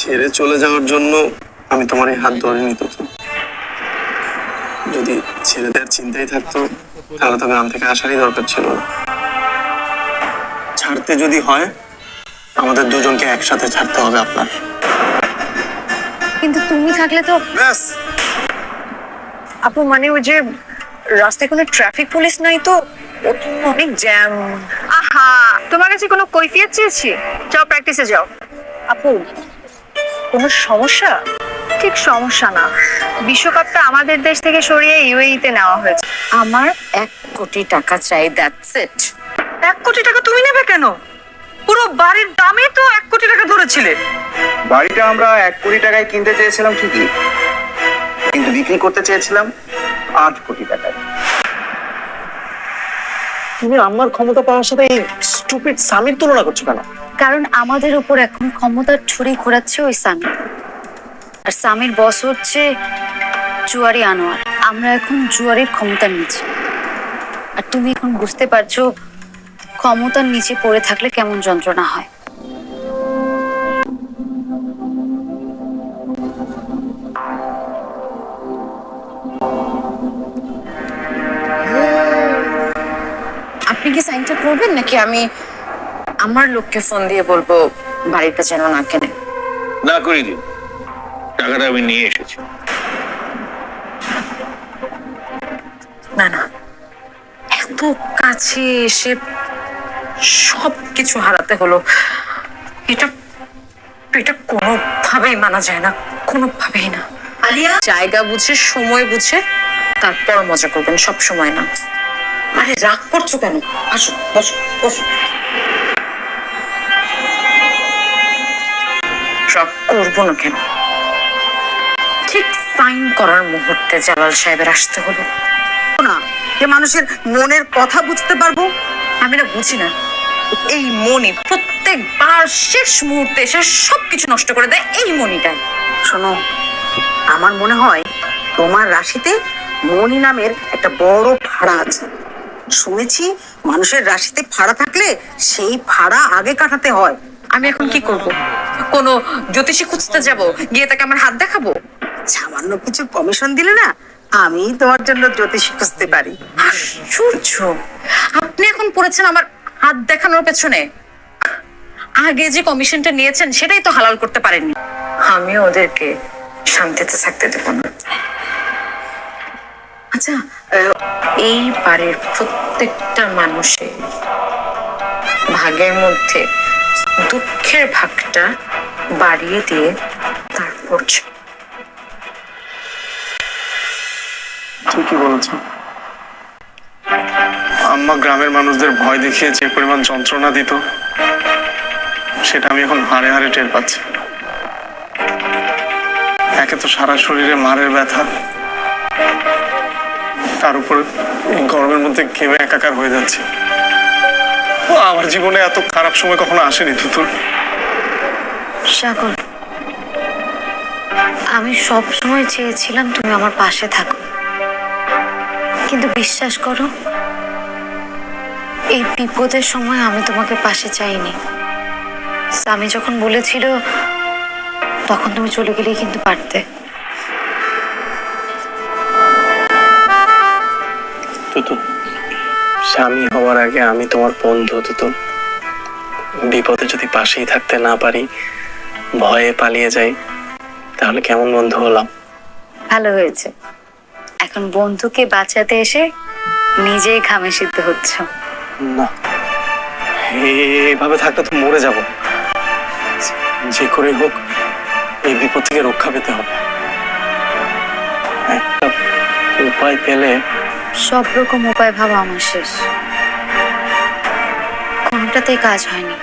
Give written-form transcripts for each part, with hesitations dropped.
ছেড়ে চলে যাওয়ার জন্য আমি তোমার এই হাত ধরে নিত। যদি ছেড়ে দেওয়ার চিন্তাই থাকতো তাহলে তো গ্রাম থেকে আসারই দরকার ছিল না। ছাড়তে যদি হয় আমাদের দুজনকে একসাথে ছাড়তে হবে আপনার। কিন্তু তুমি থাকলে তো ব্যাস, আপু মানে ওই যে রাস্তায় কোনো ট্রাফিক পুলিশ নাই তো, অনেক জ্যাম। আহা, তোমার কাছে কোনো কৈফিয়ত চেয়েছি? যাও প্র্যাকটিসে যাও। আপু কোনো সমস্যা? ঠিক সমস্যা না, বিশ্বকাপটা আমাদের দেশ থেকে সরিয়ে ইউএইতে নেওয়া হয়েছে। আমার 1 কোটি টাকা চাই, দ্যাটস ইট। 1 কোটি টাকা তুমি নেবে কেন? পুরো বাড়ির দামে তো 1 কোটি টাকা ধরেছিলে। বাড়িটা আমরা 1 কোটি টাকায় কিনতে চেয়েছিলাম ঠিকই, কিন্তু বিক্রি করতে চেয়েছিলাম 8 কোটি টাকায়। তুমি আমার ক্ষমতা পাওয়ার সাথে এই স্টুপিড সামির তুলনা করছো কেন? কারণ আমাদের উপর এখন ক্ষমতার ছুরি ঘোরাচ্ছে ওই সামির, আর সামির বস হচ্ছে জুয়ারি আনোয়ার। আমরা এখন জুয়ারির ক্ষমতার নিচে, আর তুমি এখন বুঝতে পারছো ক্ষমতার নিচে পড়ে থাকলে কেমন যন্ত্রণা হয়। আপনি কি সাইনটা করবেন নাকি আমি আমার লোককে ফোন দিয়ে বলবো বাড়িটা যেন না কেনে? না করে দিন, টাকাটা আমি নিয়ে এসেছি। না না, এত কাছে এসে সব কিছু হারাতে হলো, এটা এটা কোনোভাবেই মানা যায় না, কোনোভাবেই না। আলিয়া, জায়গা বুঝে সময় বুঝে তারপর মজা করবেন, সব সময় না। আরে রাগ করছো কেন? আসো, বসো বসো। রাগ করবো না কেন? ঠিক সাইন করার মুহূর্তে জালাল সাহেবের আসতে হলো না যে মানুষের মনের কথা বুঝতে পারবো। আমি না বুঝি না, এই মনি প্রত্যেকবার শেষ মুহূর্তে এসে সবকিছু নষ্ট করে দেয়, এই মনিটাই। শোনো, আমার মনে হয় তোমার রাশিতে মনি নামের একটা বড় ফাড়া আছে। শুনেছি মানুষের রাশিতে ফাড়া থাকলে সেই ফাড়া আগে কাটাতে হয়। আমি এখন কি করব? কোনো জ্যোতিষী খুঁজতে যাব, গিয়ে তাকে আমার হাত দেখাবো? সামান্য কিছু কমিশন দিলে না আমি তোমার জন্য জ্যোতিষী খুঁজতে পারি। আশ্চর্য, আপনি এখন পড়েছেন আমার হাত দেখানোর পেছনে। আগে যে কমিশনটা নিয়েছেন সেটাই তো হালাল করতে পারেননি। আমি ওদেরকে শান্তিতে থাকতে দেব না। আচ্ছা, এই বাড়ির প্রত্যেকটা মানুষের ভাগের মধ্যে দুঃখের ভাগটা বাড়িয়ে দিয়ে তারপর ঠিকই বলেছ। আম্মা গ্রামের মানুষদের ভয় দেখিয়ে যে পরিমাণ যন্ত্রণা দিত সেটা আমি এখন হাড়ে হাড়ে টের পাচ্ছি। একে তো সারা শরীরে মারের ব্যথা, তার উপর গরমের মধ্যে ঘেমে একাকার হয়ে যাচ্ছে। আমার জীবনে এত খারাপ সময় কখনো আসেনি তুতুল। সাগর, আমি সব সময় চেয়েছিলাম তুমি আমার পাশে থাকো, কিন্তু বিশ্বাস করো এই বিপদের সময় আমি তোমাকে পাশে চাইনি। স্বামী যখন বলেছিল তখন তুমি চলে গেলেই কিন্তু পারতে। তুতুল, স্বামী হওয়ার আগে আমি তোমার বন্ধু। তুতুল, বিপদে যদি পাশেই থাকতে না পারি, ভয়ে পালিয়ে যাই, তাহলে কেমন বন্ধু হলাম? ভালো হয়েছে, এখন বন্ধুকে বাঁচাতে এসে নিজেই ঘামে সিদ্ধ হচ্ছ। না, এইভাবে থাকলে তো মরে যাব। যে করে হোক এই বিপদ থেকে রক্ষা পেতে হবে। একটা উপায় পেলে। সব রকম উপায় ভাবা আমার শেষ, কোনোটাতেই কাজ হয়নি।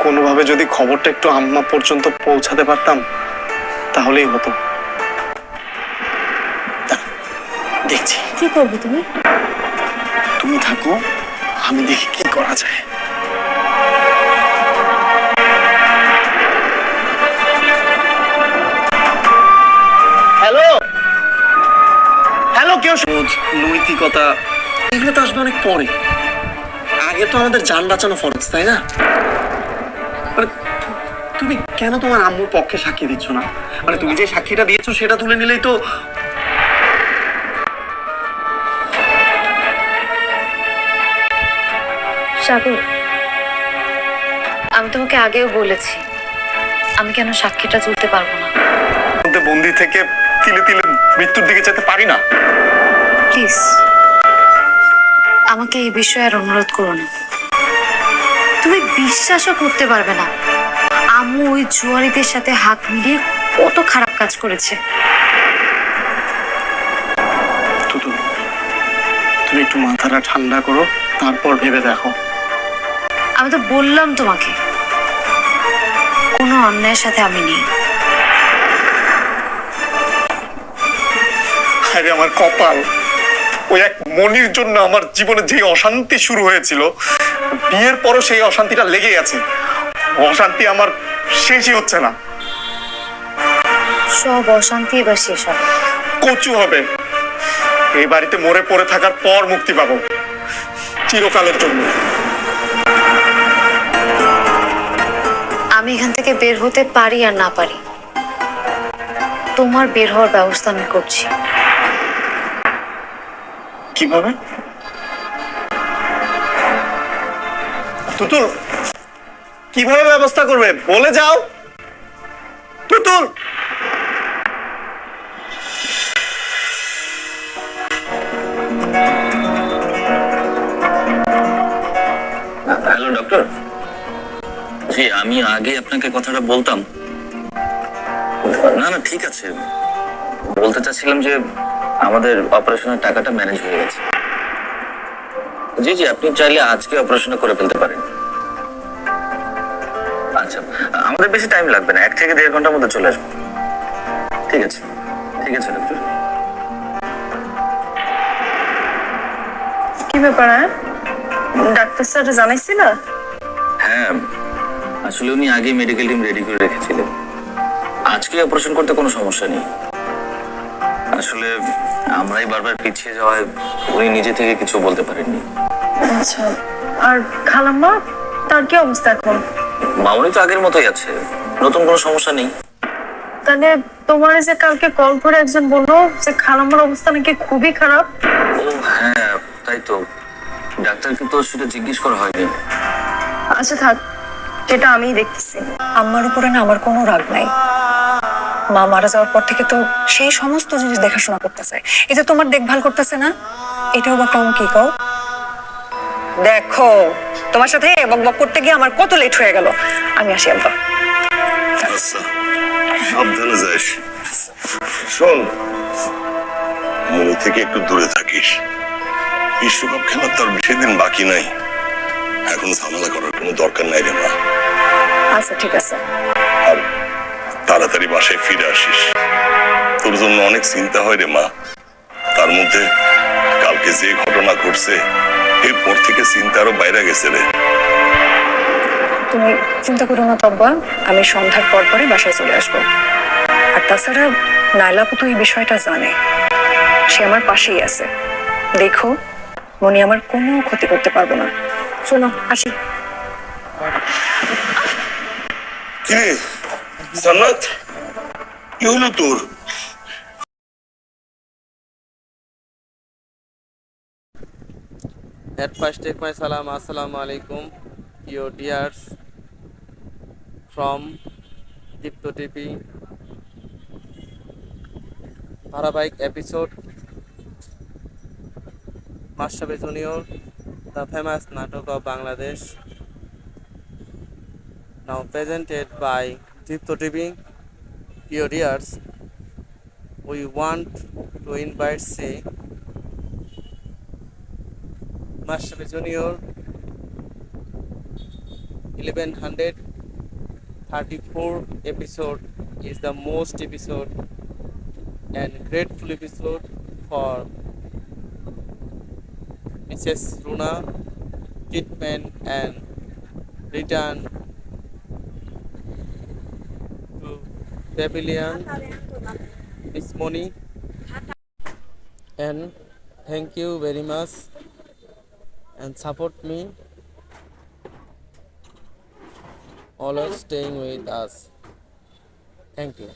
কোনোভাবে যদি খবরটা একটু আম্মা পর্যন্ত পৌঁছাতে পারতাম তাহলেই হতো। দেখছি কি করবে তুমি? তুমি থাকো, আমি দেখি কি করা যায়। হ্যালো হ্যালো, কেউ নৈতিকতা এগুলো তো আসবে অনেক পরে। আগে তো আমাদের যান বাঁচানো ফরজ, তাই না? তুমি কেন তোমার আম্মুর পক্ষে সাক্ষী দিচ্ছ না? মানে তুমি যে সাক্ষীটা দিয়েছো সেটা তুলে নিলেই তো। সাগর, আমি তোমাকে আগেও বলেছি আমি কেন সাক্ষীটা তুলতে পারবো না। বন্দি থেকে তিলে তিলে মৃত্যুর দিকে যেতে পারি না। প্লিজ আমাকে এই বিষয়ে আর অনুরোধ করো না। তুমি বিশ্বাসও করতে পারবে না আম্মু ওই জুয়ারিদের সাথে হাত মিলিয়ে কত খারাপ কাজ করেছে। তুতুল, তুমি একটু মাথাটা ঠান্ডা করো, তারপর ভেবে দেখো। আমি তো বললাম তোমাকে কোনো অন্যায়ের সাথে আমি নেই। আরে আমার কপাল, ওই এক মনির জন্য আমার জীবনে যে অশান্তি শুরু হয়েছিল, বিয়ের পরও সেই অশান্তিটা লেগেই আছে। অশান্তি আমার শেষই হচ্ছে না। সব অশান্তি এবার শেষ হবে। কচু হবে। এই বাড়িতে মরে পড়ে থাকার পর মুক্তি পাবো, চিরকালের জন্য। আমি এখান থেকে বের হতে পারি আর না পারি, তোমার বের হওয়ার ব্যবস্থা আমি করছি। কিভাবে? তুতুল, কিভাবে ব্যবস্থা করবে বলে যাও। Tutul, hello doctor. জি, আমি আগে আপনাকে কথাটা বলতাম। না না, ঠিক আছে। বলতে চাচ্ছিলাম যে আমাদের অপারেশনের টাকাটা ম্যানেজ হয়ে গেছে। জি জি, আপনি চাইলে আজকে অপারেশনটা করে ফেলতে পারেন। আচ্ছা, আমাদের বেশি টাইম লাগবে না, 1 থেকে 1.5 ঘন্টার মধ্যে চলে আসবো। ঠিক আছে, ঠিক আছে ডক্টর। কি ব্যাপার? ডাক্তার স্যার জানাইছিল? হ্যাঁ, আসলে উনি আগে মেডিকেল টিম রেডি করে রেখেছিলেন। আজকে অপারেশন করতে কোনো সমস্যা নেই। আসলে আমরাই বারবার পিছিয়ে যাওয়ায় উনি নিজে থেকে কিছু বলতে পারেননি। আচ্ছা, আর খালাম্মা তার কি অবস্থা এখন? মামনি তো আগের মতোই আছে, নতুন কোনো সমস্যা নেই। তাহলে তোমার যে কালকে কল করে একজন বললো যে খালাম্মার অবস্থা নাকি খুবই খারাপ। ও হ্যাঁ, তাই তো। ডাক্তারকে তো সেটা জিজ্ঞেস করা হয়নি। আচ্ছা থাক, সেটা আমিই দেখতেছি। আম্মার উপরে না আমার কোনো রাগ নাই। মা মারা যাওয়ার পর থেকে তো সেই সমস্ত জিনিস দেখাশোনা করতেছে। এই যে তোমার দেখভাল করতেছে না, এটাও বা কম কি কও? দেখো, তোমার সাথে বকবক করতে গিয়ে আমার কত লেট হয়ে গেল। আমি আসি আব্বা। আচ্ছা, সাবধানে যাস। শোন, মনে থেকে একটু দূরে থাকিস। বিশ্বকাপ খেলার তোর বেশি দিন বাকি নাই, এখন ঝামেলা করার কোনো দরকার নাই রে মা। আচ্ছা ঠিক আছে। আর তাড়াতাড়ি বাসায় ফিরে আসিস। তোর জন্য অনেক চিন্তা হয় রে মা। তার মধ্যে কালকে যে ঘটনা ঘটছে, এরপর থেকে চিন্তা আরো বাইরে গেছে রে। তুমি চিন্তা করো না তব্বা, আমি সন্ধ্যার পর পরে বাসায় চলে আসবো। আর তাছাড়া নাইলাপু তো এই বিষয়টা জানে, সে আমার পাশেই আছে। দেখো, মনি আমার কোনো ক্ষতি করতে পারবো না। শোনো, আসি। কিরে জান্নাত, কি হলো তোর? At first, take my salam. Assalamu alaikum, your dears from Dipto TV. ধারাবাহিক episode Mashrafe junior, the famous নাটক of Bangladesh, now presented by Dipto TV. Your dears, we want to invite say Master Junior 1134 episode is the most episode and grateful episode for Mrs. Runa treatment and return to Pavilion Miss Moni, and thank you very much and support me. always staying with us. Thank you.